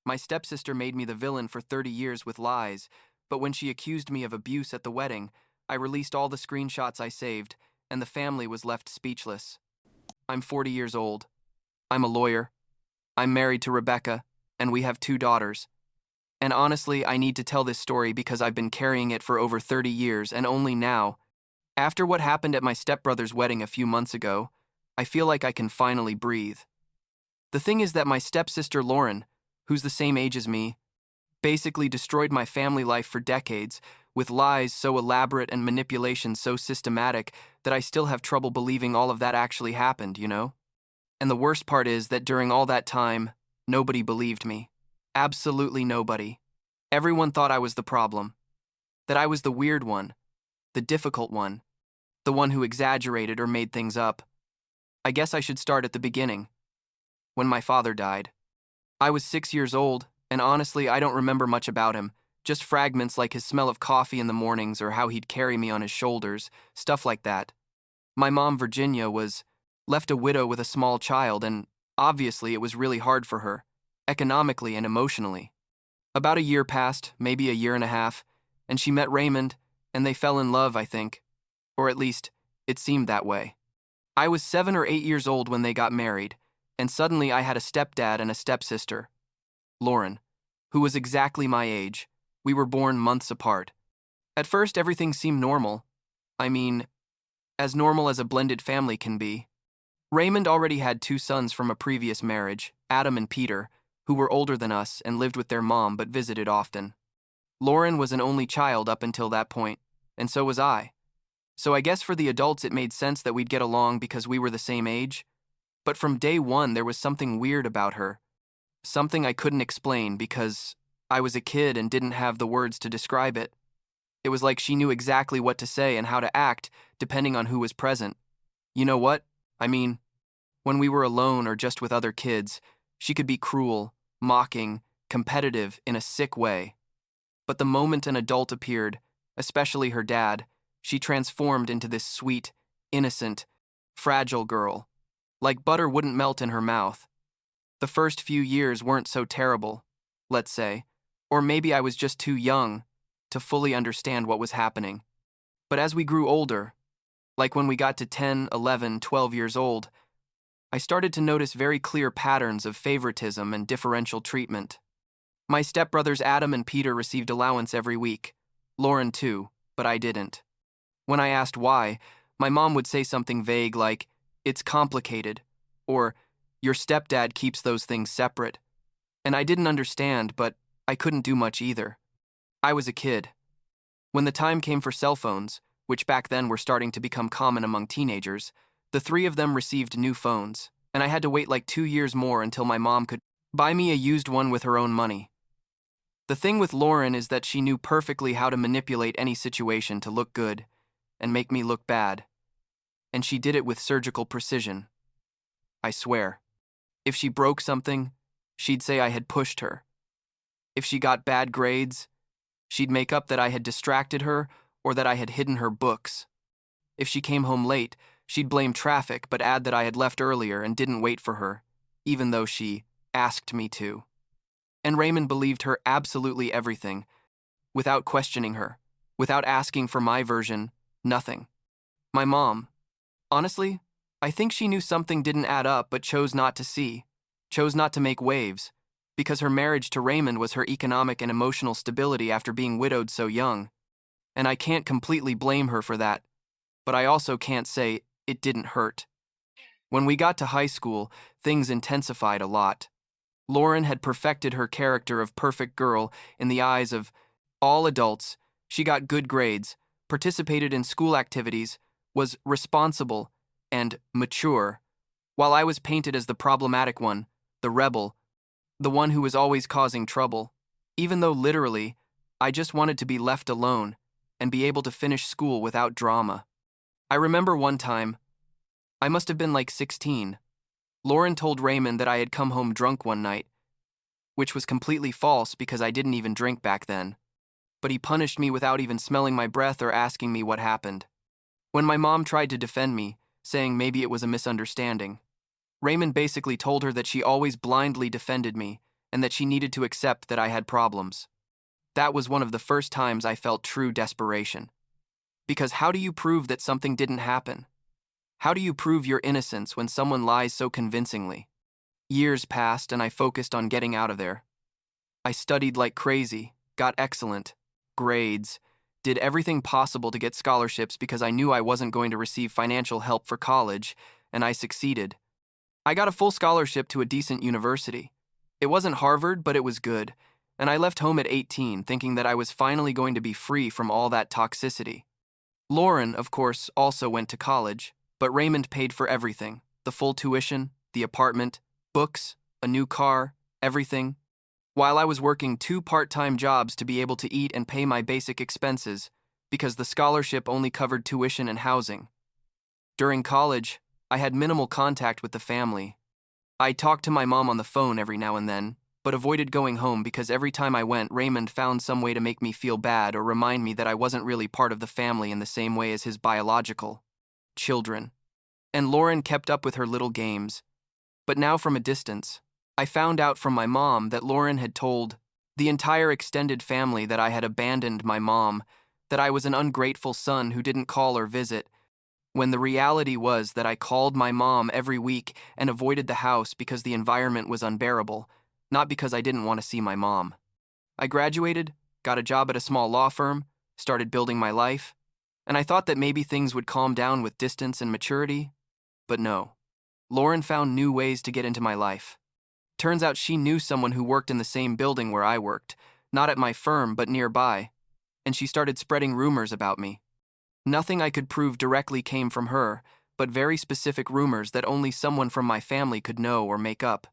My stepsister made me the villain for 30 years with lies, but when she accused me of abuse at the wedding, I released all the screenshots I saved, and the family was left speechless. I'm 40 years old. I'm a lawyer. I'm married to Rebecca, and we have 2 daughters. And honestly, I need to tell this story because I've been carrying it for over 30 years, and only now, after what happened at my stepbrother's wedding a few months ago, I feel like I can finally breathe. The thing is that my stepsister Lauren, who's the same age as me, basically destroyed my family life for decades, with lies so elaborate and manipulation so systematic that I still have trouble believing all of that actually happened, you know? And the worst part is that during all that time, nobody believed me. Absolutely nobody. Everyone thought I was the problem. That I was the weird one, the difficult one, the one who exaggerated or made things up. I guess I should start at the beginning, when my father died. I was 6 years old, and honestly, I don't remember much about him, just fragments like his smell of coffee in the mornings or how he'd carry me on his shoulders, stuff like that. My mom, Virginia, was left a widow with a small child, and obviously it was really hard for her, economically and emotionally. About a year passed, maybe a year and a half, and she met Raymond, and they fell in love, I think. Or at least, it seemed that way. I was 7 or 8 years old when they got married, and suddenly I had a stepdad and a stepsister, Lauren, who was exactly my age. We were born months apart. At first, everything seemed normal. I mean, as normal as a blended family can be. Raymond already had 2 sons from a previous marriage, Adam and Peter, who were older than us and lived with their mom but visited often. Lauren was an only child up until that point, and so was I. So I guess for the adults it made sense that we'd get along because we were the same age. But from day one there was something weird about her. Something I couldn't explain because I was a kid and didn't have the words to describe it. It was like she knew exactly what to say and how to act, depending on who was present. You know what? I mean, when we were alone or just with other kids, she could be cruel, mocking, competitive in a sick way. But the moment an adult appeared, especially her dad, she transformed into this sweet, innocent, fragile girl. Like butter wouldn't melt in her mouth. The first few years weren't so terrible, let's say, or maybe I was just too young to fully understand what was happening. But as we grew older, like when we got to 10, 11, 12 years old, I started to notice very clear patterns of favoritism and differential treatment. My stepbrothers Adam and Peter received allowance every week, Lauren too, but I didn't. When I asked why, my mom would say something vague like, "It's complicated," or "Your stepdad keeps those things separate." And I didn't understand, but I couldn't do much either. I was a kid. When the time came for cell phones, which back then were starting to become common among teenagers, the 3 of them received new phones, and I had to wait like 2 years more until my mom could buy me a used one with her own money. The thing with Lauren is that she knew perfectly how to manipulate any situation to look good and make me look bad. And she did it with surgical precision. I swear. If she broke something, she'd say I had pushed her. If she got bad grades, she'd make up that I had distracted her or that I had hidden her books. If she came home late, she'd blame traffic but add that I had left earlier and didn't wait for her, even though she asked me to. And Raymond believed her absolutely everything, without questioning her, without asking for my version, nothing. My mom, honestly, I think she knew something didn't add up but chose not to see, chose not to make waves, because her marriage to Raymond was her economic and emotional stability after being widowed so young. And I can't completely blame her for that, but I also can't say it didn't hurt. When we got to high school, things intensified a lot. Lauren had perfected her character of perfect girl in the eyes of all adults. She got good grades, participated in school activities, was responsible and mature, while I was painted as the problematic one, the rebel, the one who was always causing trouble, even though literally, I just wanted to be left alone and be able to finish school without drama. I remember one time, I must have been like 16, Lauren told Raymond that I had come home drunk one night, which was completely false because I didn't even drink back then. But he punished me without even smelling my breath or asking me what happened. When my mom tried to defend me, saying maybe it was a misunderstanding, Raymond basically told her that she always blindly defended me and that she needed to accept that I had problems. That was one of the first times I felt true desperation. Because how do you prove that something didn't happen? How do you prove your innocence when someone lies so convincingly? Years passed and I focused on getting out of there. I studied like crazy, got excellent grades, did everything possible to get scholarships because I knew I wasn't going to receive financial help for college, and I succeeded. I got a full scholarship to a decent university. It wasn't Harvard, but it was good, and I left home at 18 thinking that I was finally going to be free from all that toxicity. Lauren, of course, also went to college, but Raymond paid for everything: the full tuition, the apartment, books, a new car, everything, while I was working 2 part-time jobs to be able to eat and pay my basic expenses, because the scholarship only covered tuition and housing. During college, I had minimal contact with the family. I talked to my mom on the phone every now and then, but avoided going home because every time I went, Raymond found some way to make me feel bad or remind me that I wasn't really part of the family in the same way as his biological children. And Lauren kept up with her little games. But now from a distance, I found out from my mom that Lauren had told the entire extended family that I had abandoned my mom, that I was an ungrateful son who didn't call or visit, when the reality was that I called my mom every week and avoided the house because the environment was unbearable, not because I didn't want to see my mom. I graduated, got a job at a small law firm, started building my life, and I thought that maybe things would calm down with distance and maturity, but no. Lauren found new ways to get into my life. Turns out she knew someone who worked in the same building where I worked, not at my firm but nearby, and she started spreading rumors about me. Nothing I could prove directly came from her, but very specific rumors that only someone from my family could know or make up.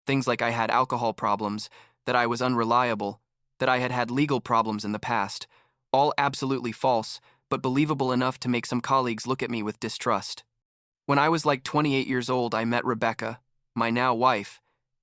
Things like I had alcohol problems, that I was unreliable, that I had had legal problems in the past, all absolutely false, but believable enough to make some colleagues look at me with distrust. When I was like 28 years old, I met Rebecca, my now wife,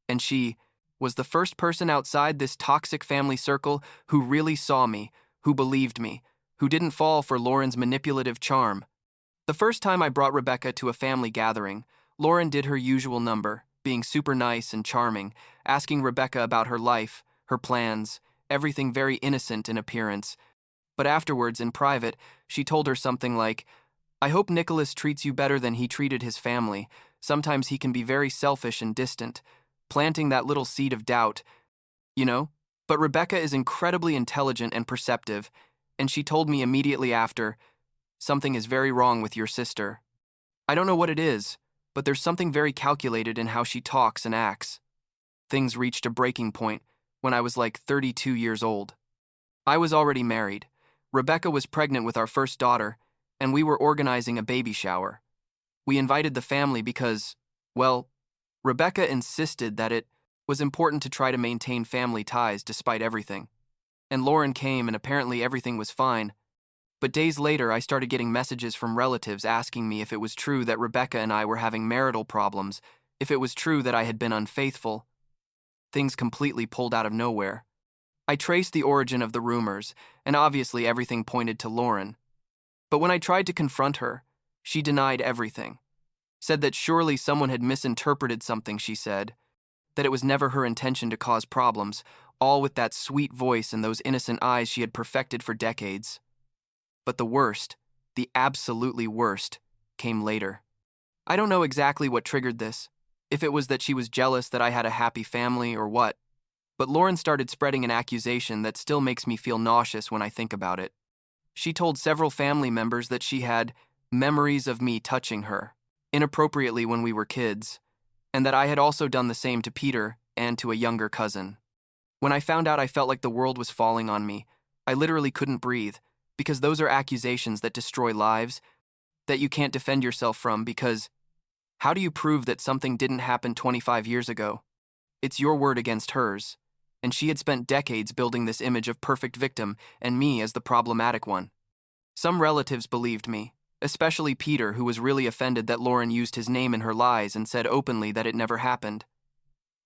and she was the first person outside this toxic family circle who really saw me, who believed me, who didn't fall for Lauren's manipulative charm. The first time I brought Rebecca to a family gathering, Lauren did her usual number, being super nice and charming, asking Rebecca about her life, her plans, everything very innocent in appearance. But afterwards, in private, she told her something like, "I hope Nicholas treats you better than he treated his family. Sometimes he can be very selfish and distant," planting that little seed of doubt, you know? But Rebecca is incredibly intelligent and perceptive, and she told me immediately after, "Something is very wrong with your sister. I don't know what it is, but there's something very calculated in how she talks and acts." Things reached a breaking point when I was like 32 years old. I was already married. Rebecca was pregnant with our first daughter, and we were organizing a baby shower. We invited the family because, well, Rebecca insisted that it was important to try to maintain family ties despite everything. And Lauren came and apparently everything was fine. But days later, I started getting messages from relatives asking me if it was true that Rebecca and I were having marital problems, if it was true that I had been unfaithful. Things completely pulled out of nowhere. I traced the origin of the rumors, and obviously everything pointed to Lauren. But when I tried to confront her, she denied everything. Said that surely someone had misinterpreted something she said, that it was never her intention to cause problems, all with that sweet voice and those innocent eyes she had perfected for decades. But the worst, the absolutely worst, came later. I don't know exactly what triggered this, if it was that she was jealous that I had a happy family or what, but Lauren started spreading an accusation that still makes me feel nauseous when I think about it. She told several family members that she had memories of me touching her inappropriately when we were kids, and that I had also done the same to Peter and to a younger cousin. When I found out, I felt like the world was falling on me. I literally couldn't breathe, because those are accusations that destroy lives, that you can't defend yourself from, because how do you prove that something didn't happen 25 years ago? It's your word against hers, and she had spent decades building this image of perfect victim and me as the problematic one. Some relatives believed me, especially Peter, who was really offended that Lauren used his name in her lies and said openly that it never happened.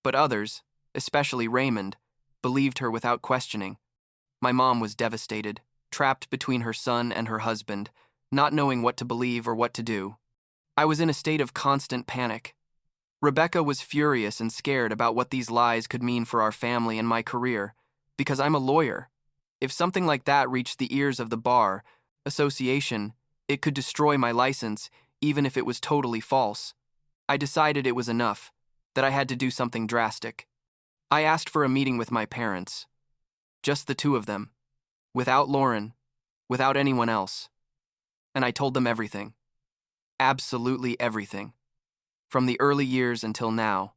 But others, especially Raymond, believed her without questioning. My mom was devastated, trapped between her son and her husband, not knowing what to believe or what to do. I was in a state of constant panic. Rebecca was furious and scared about what these lies could mean for our family and my career, because I'm a lawyer. If something like that reached the ears of the bar association, it could destroy my license, even if it was totally false. I decided it was enough, that I had to do something drastic. I asked for a meeting with my parents. Just the two of them. Without Lauren. Without anyone else. And I told them everything. Absolutely everything. From the early years until now.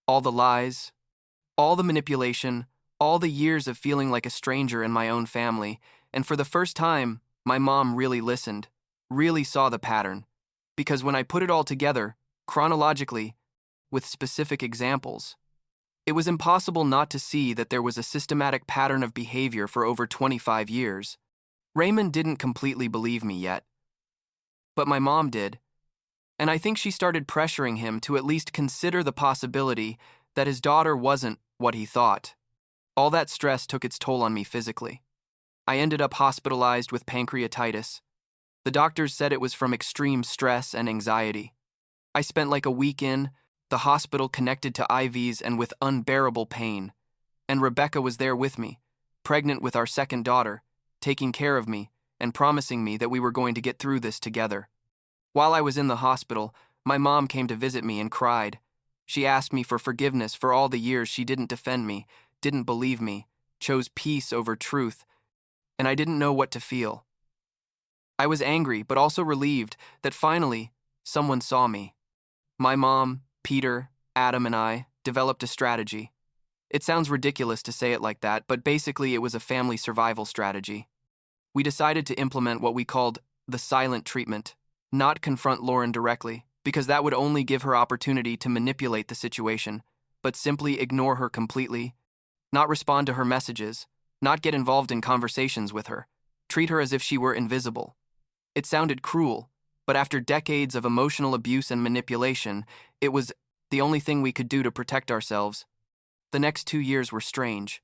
All the lies, all the manipulation, all the years of feeling like a stranger in my own family, and for the first time, my mom really listened, really saw the pattern. Because when I put it all together, chronologically, with specific examples, it was impossible not to see that there was a systematic pattern of behavior for over 25 years. Raymond didn't completely believe me yet, but my mom did, and I think she started pressuring him to at least consider the possibility that his daughter wasn't what he thought. All that stress took its toll on me physically. I ended up hospitalized with pancreatitis. The doctors said it was from extreme stress and anxiety. I spent like a week in the hospital connected to IVs and with unbearable pain. And Rebecca was there with me, pregnant with our second daughter, taking care of me and promising me that we were going to get through this together. While I was in the hospital, my mom came to visit me and cried. She asked me for forgiveness for all the years she didn't defend me, didn't believe me, chose peace over truth, and I didn't know what to feel. I was angry, but also relieved that finally, someone saw me. My mom, Peter, Adam, and I developed a strategy. It sounds ridiculous to say it like that, but basically it was a family survival strategy. We decided to implement what we called the silent treatment, not confront Lauren directly, because that would only give her opportunity to manipulate the situation, but simply ignore her completely, not respond to her messages, not get involved in conversations with her, treat her as if she were invisible. It sounded cruel, but after decades of emotional abuse and manipulation, it was the only thing we could do to protect ourselves. The next 2 years were strange.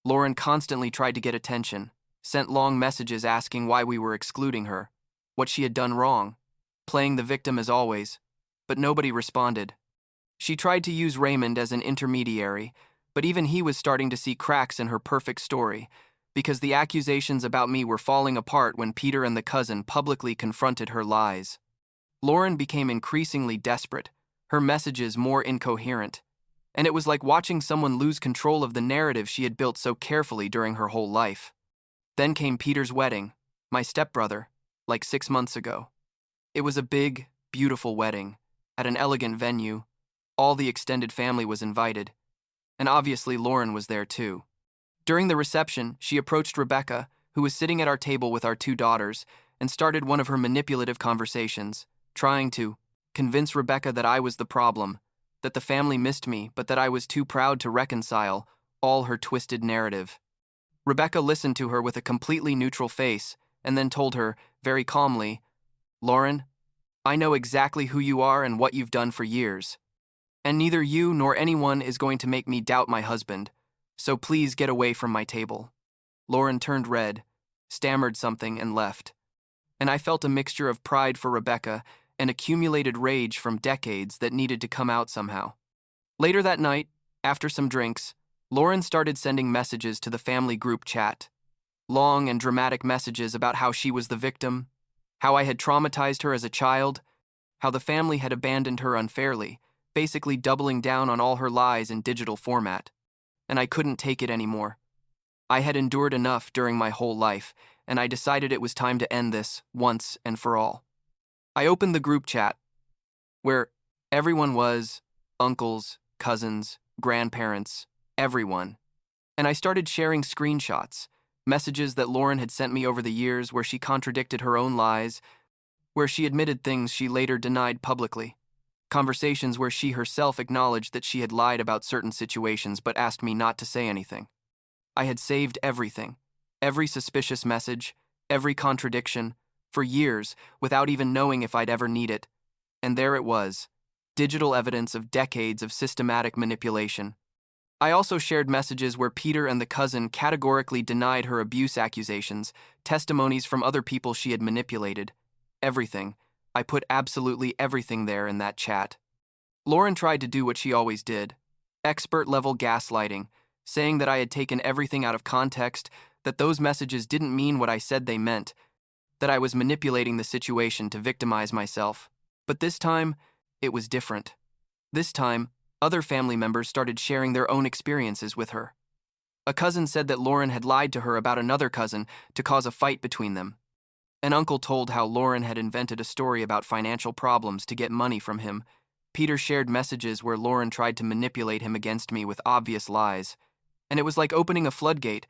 Lauren constantly tried to get attention, sent long messages asking why we were excluding her, what she had done wrong, playing the victim as always, but nobody responded. She tried to use Raymond as an intermediary, but even he was starting to see cracks in her perfect story, because the accusations about me were falling apart when Peter and the cousin publicly confronted her lies. Lauren became increasingly desperate, her messages more incoherent, and it was like watching someone lose control of the narrative she had built so carefully during her whole life. Then came Peter's wedding, my stepbrother, like 6 months ago. It was a big, beautiful wedding, at an elegant venue. All the extended family was invited, and obviously Lauren was there too. During the reception, she approached Rebecca, who was sitting at our table with our 2 daughters, and started one of her manipulative conversations, trying to convince Rebecca that I was the problem, that the family missed me, but that I was too proud to reconcile, all her twisted narrative. Rebecca listened to her with a completely neutral face, and then told her, very calmly, "Lauren, I know exactly who you are and what you've done for years. And neither you nor anyone is going to make me doubt my husband, so please get away from my table." Lauren turned red, stammered something, and left. And I felt a mixture of pride for Rebecca and accumulated rage from decades that needed to come out somehow. Later that night, after some drinks, Lauren started sending messages to the family group chat. Long and dramatic messages about how she was the victim, how I had traumatized her as a child, how the family had abandoned her unfairly, basically doubling down on all her lies in digital format. And I couldn't take it anymore. I had endured enough during my whole life, and I decided it was time to end this once and for all. I opened the group chat, where everyone was, uncles, cousins, grandparents, everyone, and I started sharing screenshots, messages that Lauren had sent me over the years where she contradicted her own lies, where she admitted things she later denied publicly, conversations where she herself acknowledged that she had lied about certain situations but asked me not to say anything. I had saved everything, every suspicious message, every contradiction, for years without even knowing if I'd ever need it. And there it was, digital evidence of decades of systematic manipulation. I also shared messages where Peter and the cousin categorically denied her abuse accusations, testimonies from other people she had manipulated. Everything. I put absolutely everything there in that chat. Lauren tried to do what she always did, expert-level gaslighting, saying that I had taken everything out of context, that those messages didn't mean what I said they meant, that I was manipulating the situation to victimize myself. But this time, it was different. This time, other family members started sharing their own experiences with her. A cousin said that Lauren had lied to her about another cousin to cause a fight between them. An uncle told how Lauren had invented a story about financial problems to get money from him. Peter shared messages where Lauren tried to manipulate him against me with obvious lies. And it was like opening a floodgate.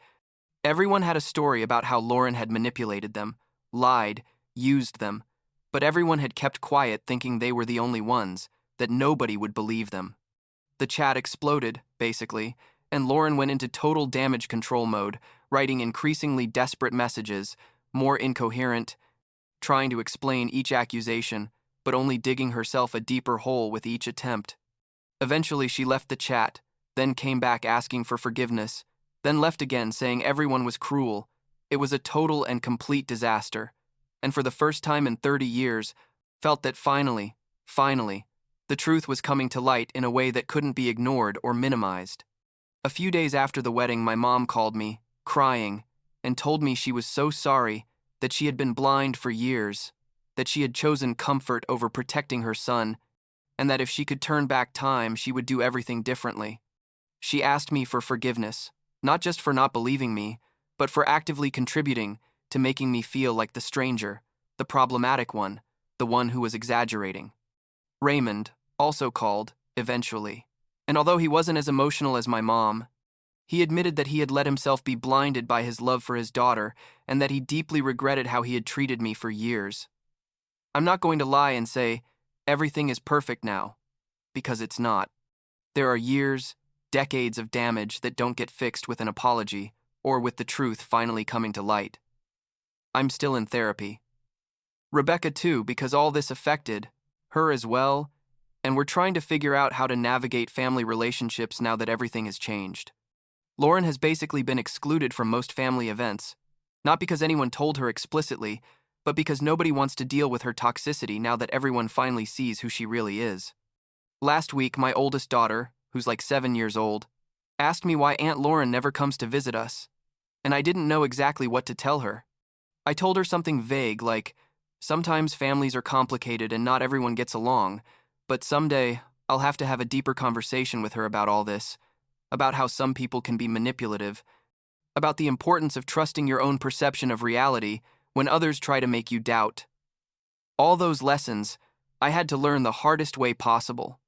Everyone had a story about how Lauren had manipulated them, lied, used them, but everyone had kept quiet thinking they were the only ones, that nobody would believe them. The chat exploded, basically, and Lauren went into total damage control mode, writing increasingly desperate messages, more incoherent, trying to explain each accusation, but only digging herself a deeper hole with each attempt. Eventually, she left the chat, then came back asking for forgiveness, then left again saying everyone was cruel. It was a total and complete disaster, and for the first time in 30 years, felt that finally, the truth was coming to light in a way that couldn't be ignored or minimized. A few days after the wedding, my mom called me, crying, and told me she was so sorry, that she had been blind for years, that she had chosen comfort over protecting her son, and that if she could turn back time, she would do everything differently. She asked me for forgiveness, not just for not believing me, but for actively contributing to making me feel like the stranger, the problematic one, the one who was exaggerating. Raymond also called, eventually, and although he wasn't as emotional as my mom, he admitted that he had let himself be blinded by his love for his daughter and that he deeply regretted how he had treated me for years. I'm not going to lie and say, everything is perfect now, because it's not. There are years, decades of damage that don't get fixed with an apology or with the truth finally coming to light. I'm still in therapy. Rebecca too, because all this affected her as well, and we're trying to figure out how to navigate family relationships now that everything has changed. Lauren has basically been excluded from most family events, not because anyone told her explicitly, but because nobody wants to deal with her toxicity now that everyone finally sees who she really is. Last week, my oldest daughter, who's like 7 years old, asked me why Aunt Lauren never comes to visit us, and I didn't know exactly what to tell her. I told her something vague like, sometimes families are complicated and not everyone gets along, but someday I'll have to have a deeper conversation with her about all this, about how some people can be manipulative, about the importance of trusting your own perception of reality when others try to make you doubt. All those lessons, I had to learn the hardest way possible.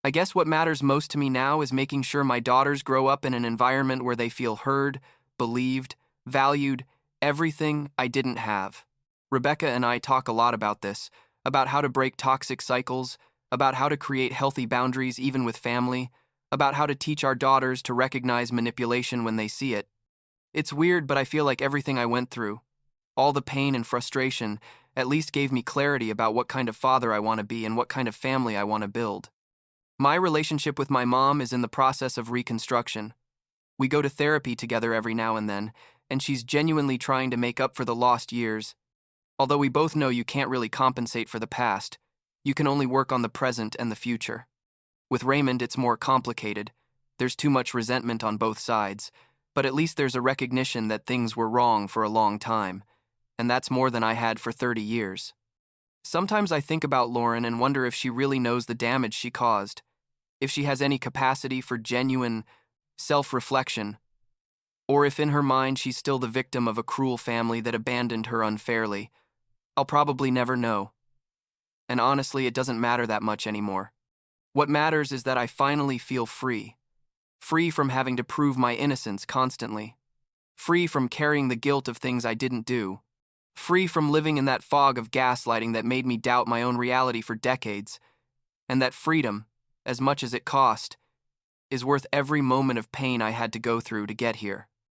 I guess what matters most to me now is making sure my daughters grow up in an environment where they feel heard, believed, valued, everything I didn't have. Rebecca and I talk a lot about this, about how to break toxic cycles, about how to create healthy boundaries even with family, about how to teach our daughters to recognize manipulation when they see it. It's weird, but I feel like everything I went through, all the pain and frustration, at least gave me clarity about what kind of father I want to be and what kind of family I want to build. My relationship with my mom is in the process of reconstruction. We go to therapy together every now and then, and she's genuinely trying to make up for the lost years. Although we both know you can't really compensate for the past, you can only work on the present and the future. With Raymond, it's more complicated. There's too much resentment on both sides, but at least there's a recognition that things were wrong for a long time, and that's more than I had for 30 years. Sometimes I think about Lauren and wonder if she really knows the damage she caused, if she has any capacity for genuine self-reflection, or if in her mind she's still the victim of a cruel family that abandoned her unfairly. I'll probably never know. And honestly, it doesn't matter that much anymore. What matters is that I finally feel free. Free from having to prove my innocence constantly. Free from carrying the guilt of things I didn't do. Free from living in that fog of gaslighting that made me doubt my own reality for decades. And that freedom, as much as it cost, is worth every moment of pain I had to go through to get here.